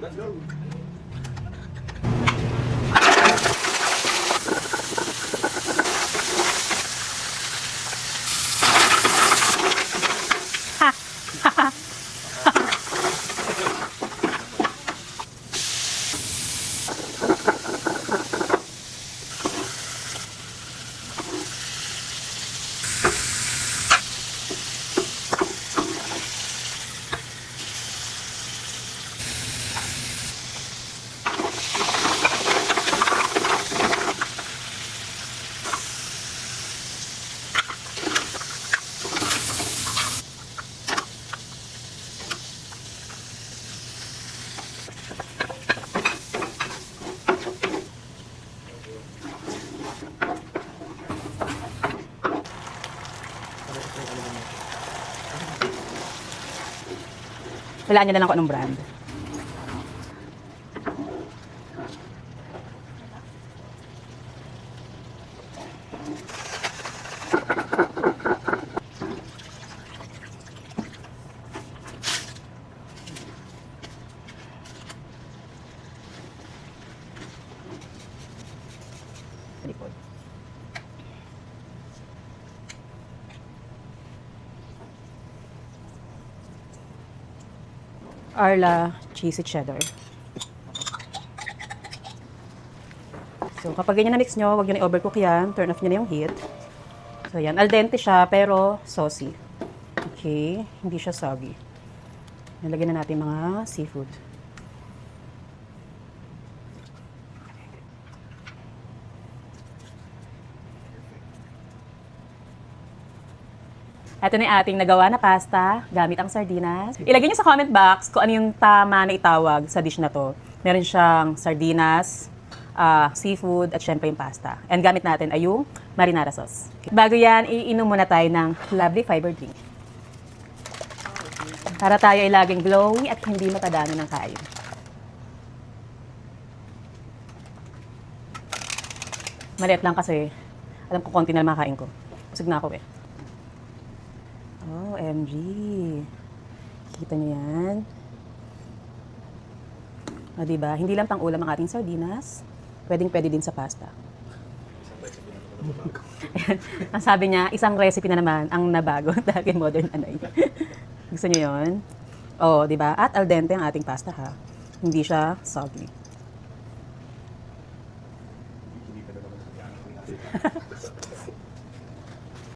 Let's go. Walaan nyo na lang kung anong brand. Likod. Arla cheesy cheddar. So, kapag ganyan na-mix nyo, huwag nyo na i-overcook yan. Turn off nyo na yung heat. So, yan. Al dente siya, pero saucy. Okay. Hindi siya soggy. Nalagyan na natin mga seafood. Ito na yung ating nagawa na pasta gamit ang sardinas. Ilagay niyo sa comment box kung ano yung tama na itawag sa dish na to. Meron siyang sardinas, seafood, at syempre yung pasta. And gamit natin ay yung marinara sauce. Bago yan, iinom muna tayo ng lovely fiber drink. Para tayo ay laging glowy at hindi matadano ng kain. Maliit lang kasi alam ko konti na lang makain ko. Busog na ako eh. Oh, MG. Kita niyo yan? O, diba? Hindi lang pang ulam ang ating sardinas. Pwedeng-pwede din sa pasta. Ang sabi niya, isang recipe na naman ang nabago dahil modern anay. Gusto niyo yun? Oh, diba? At al dente ang ating pasta ha. Hindi siya soggy.